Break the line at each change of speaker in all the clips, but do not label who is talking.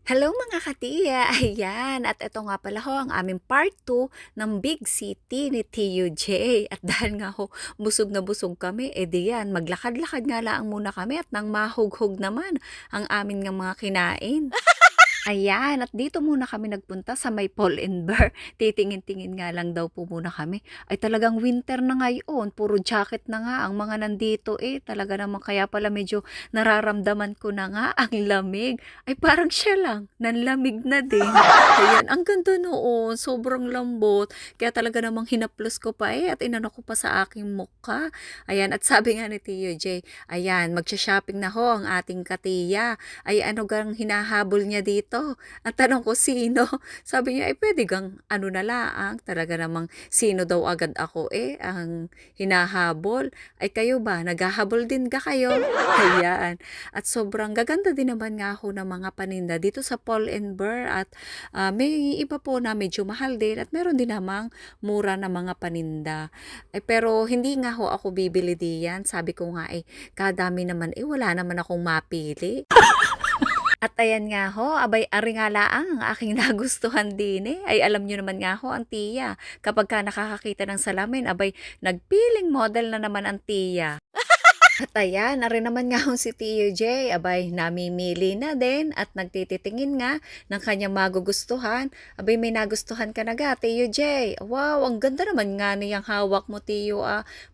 Hello mga katiya! Ayan, at ito nga pala ho ang aming part 2 ng Big City ni Tio J. At dahil nga ho, busog na busog kami, di yan, maglakad-lakad nga lang muna kami at nang mahughog naman ang amin ng mga kinain. Ayan, at dito muna kami nagpunta sa may Paul and Bear. Titingin-tingin nga lang daw po muna kami. Ay talagang winter na ngayon, puro jacket na nga ang mga nandito Talaga naman kaya pala medyo nararamdaman ko na nga ang lamig. Ay parang siya lang, nanlamig na din. Ayan, ang ganda noon, sobrang lambot. Kaya talaga namang hinaplos ko pa at inano ko pa sa aking mukha. Ayan, at sabi nga ni Tio J, ayan, magsha-shopping na ho ang ating katiya. Ay ano gang hinahabol niya dito? Ang tanong ko, sino? Sabi niya, pwede gang ano na laang. Talaga namang sino daw agad ako ang hinahabol. Ay kayo ba? Naghahabol din ka kayo? Ayan. At sobrang gaganda din naman nga ako ng mga paninda dito sa Paul and Bear. At may iba po na medyo mahal din. At meron din namang mura na mga paninda. Pero hindi nga ho ako bibili diyan. Sabi ko nga kadami naman wala naman akong mapili. At ayan nga ho, abay ari nga laang ang aking nagustuhan din Ay alam niyo naman nga ho ang tiya, kapag ka nakakakita ng salamin, abay nagpiling model na naman ang tiya. At ayan, na naman nga hong si Tio J, abay namimili na din at nagtititingin nga ng kanyang magugustuhan. Abay may nagustuhan ka na ga, Tio J. Wow, ang ganda naman nga niyang hawak mo, Tio.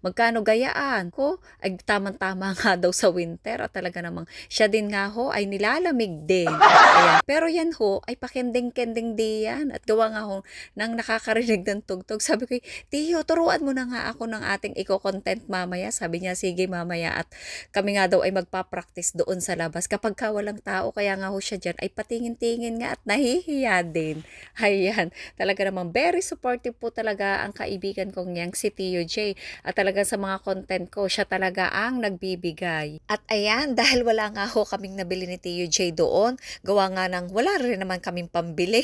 Magkano gayaan? Ko, ay tamang-tama nga daw sa winter at talaga namang siya din nga ho ay nilalamig din. Ayan. Pero yan ho ay pakending-kending diyan at gawa nga ho nang nakakarinig ng tugtog. Sabi ko, Tio, turuan mo na nga ako ng ating eco-content mamaya. Sabi niya, sige mamaya at kami nga daw ay magpa-practice doon sa labas. Kapag ka walang tao, kaya nga ho siya dyan, ay patingin-tingin nga at nahihiya din. Ayan, talaga namang very supportive po talaga ang kaibigan kong yang si Tio J. At talaga sa mga content ko, siya talaga ang nagbibigay. At ayan, dahil wala nga ho kaming nabili ni Tio J doon, gawa nga ng wala rin naman kaming pambili.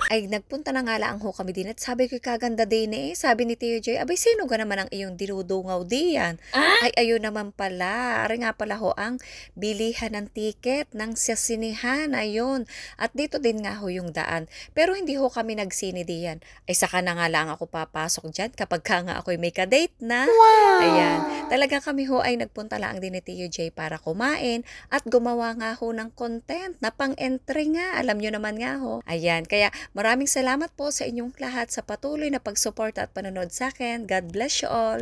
Ay nagpunta na nga lang ho kami din at sabi ko kaganda din sabi ni Tio J, abay sino ka naman ang iyong dinudungaw diyan? Ay ayun naman pala, ari nga pala ho ang bilihan ng tiket ng sasinihan, ayun. At dito din nga ho yung daan. Pero hindi ho kami nagsini diyan. Ay saka na nga lang ako papasok dyan kapag ka nga ako'y may kadate na. Wow! Ayan, talaga kami ho ay nagpunta lang din ni Tio J para kumain at gumawa nga ho ng content na pang-entry nga. Alam nyo naman nga ho. Ayan, kaya maraming salamat po sa inyong lahat sa patuloy na pagsuporta at panonood sa akin. God bless you all.